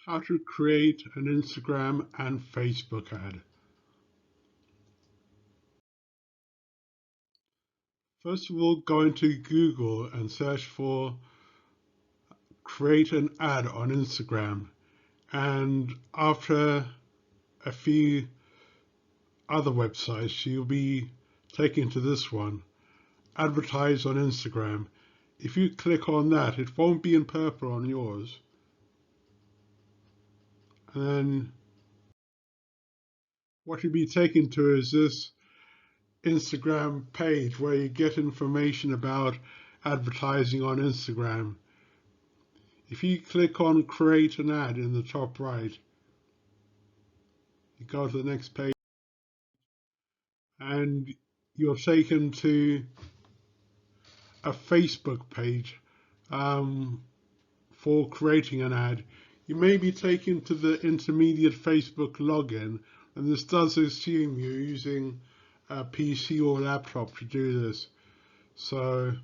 How to create an Instagram and Facebook ad. First of all, go into Google and search for create an ad on Instagram, and after a few other websites you'll be taken to this one, advertise on Instagram. If you click on that, it won't be in purple on yours, and then what you'll be taken to is this Instagram page where you get information about advertising on Instagram. If you click on create an ad in the top right, you go to the next page and you're taken to a Facebook page for creating an ad. You may be taken to the intermediate Facebook login, and this does assume you're using a PC or laptop to do this. So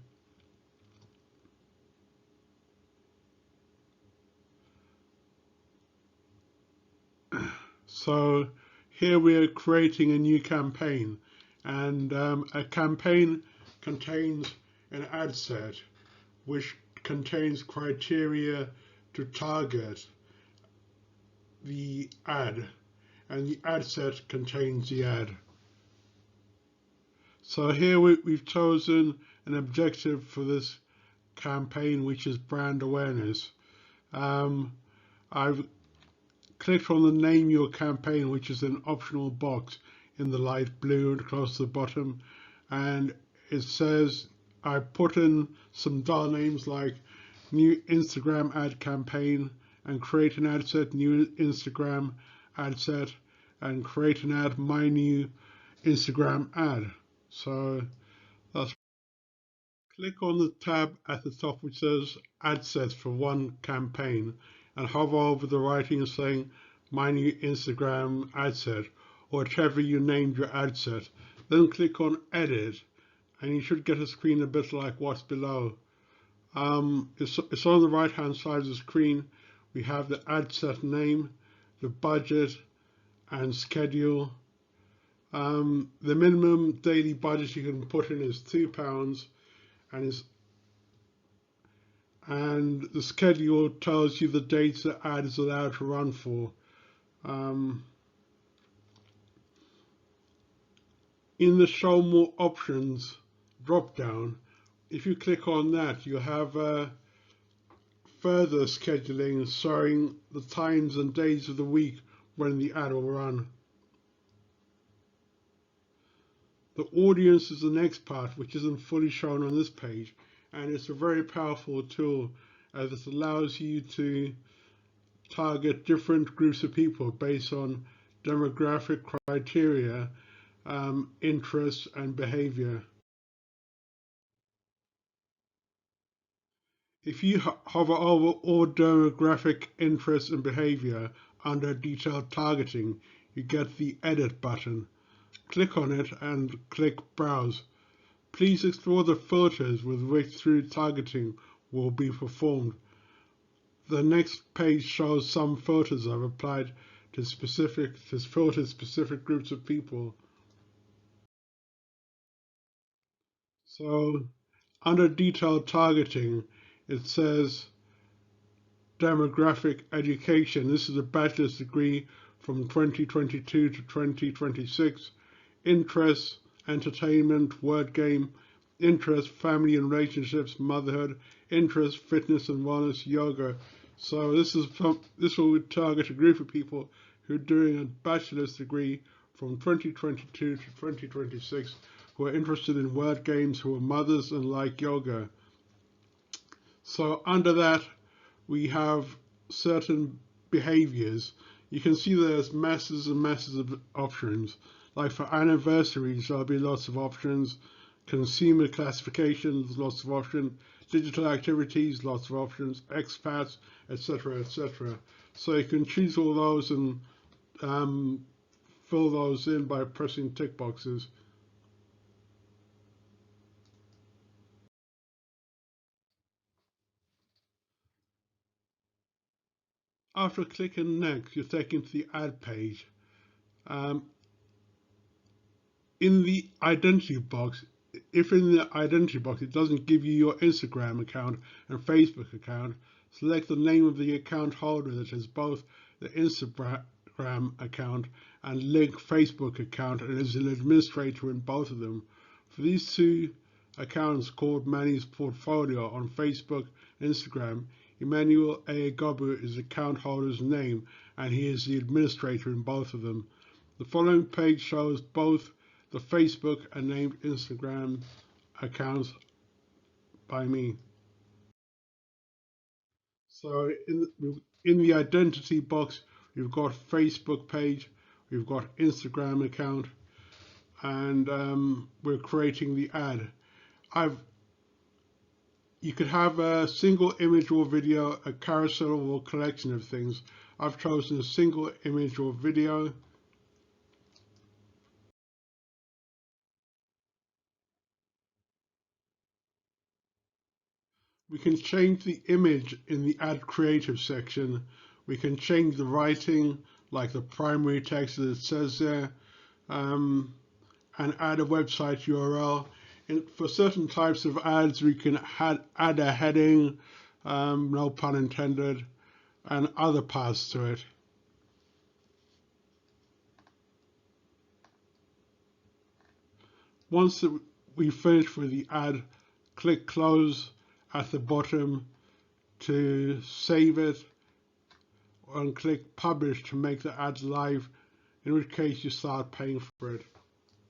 here we're creating a new campaign, and a campaign contains an ad set which contains criteria to target the ad, and the ad set contains the ad. So here we've chosen an objective for this campaign, which is brand awareness. I've clicked on the name your campaign, which is an optional box in the light blue and across the bottom, and it says I put in some dull names like new Instagram ad campaign and create an ad set, new Instagram ad set, and create an ad, my new Instagram ad. So that's click on the tab at the top which says ad sets for one campaign and hover over the writing saying my new Instagram ad set, or whatever you named your ad set. Then click on edit and you should get a screen a bit like what's below. It's on the right hand side of the screen. We have the ad set name, the budget and schedule. The minimum daily budget you can put in is £2, and the schedule tells you the dates the ad is allowed to run for. In the show more options drop down, if you click on that, you have further scheduling showing the times and days of the week when the ad will run. The audience is the next part, which isn't fully shown on this page, and it's a very powerful tool as it allows you to target different groups of people based on demographic criteria, interests and behavior. If you hover over all demographic interests and behavior under detailed targeting, you get the edit button. Click on it and click browse. Please explore the filters with which through targeting will be performed. The next page shows some filters I've applied to filter specific groups of people. So under detailed targeting, it says demographic education. This is a bachelor's degree from 2022 to 2026. Interests, entertainment, word game, interest, family and relationships, motherhood, interest, fitness and wellness, yoga. So this will target a group of people who are doing a bachelor's degree from 2022 to 2026 who are interested in word games, who are mothers and like yoga. So under that we have certain behaviors. You can see there's masses and masses of options. Like for anniversaries, there'll be lots of options. Consumer classifications, lots of options. Digital activities, lots of options. Expats, etc., etc. So you can choose all those and fill those in by pressing tick boxes. After clicking next, you're taken to the ad page. In the identity box, if in the identity box it doesn't give you your Instagram account and Facebook account, select the name of the account holder that has both the Instagram account and linked Facebook account and is an administrator in both of them. For these two accounts called Manny's Portfolio on Facebook and Instagram, Emmanuel A. Gobu is the account holder's name and he is the administrator in both of them. The following page shows both the Facebook and named Instagram accounts by me. So in the identity box, we've got Facebook page, we've got Instagram account, and we're creating the ad. You could have a single image or video, a carousel or a collection of things. I've chosen a single image or video. We can change the image in the Add Creative section. We can change the writing, like the primary text that it says there, and add a website URL. For certain types of ads, we can add a heading, no pun intended, and other parts to it. Once we finish with the ad, click Close at the bottom to save it, and click Publish to make the ads live, in which case you start paying for it.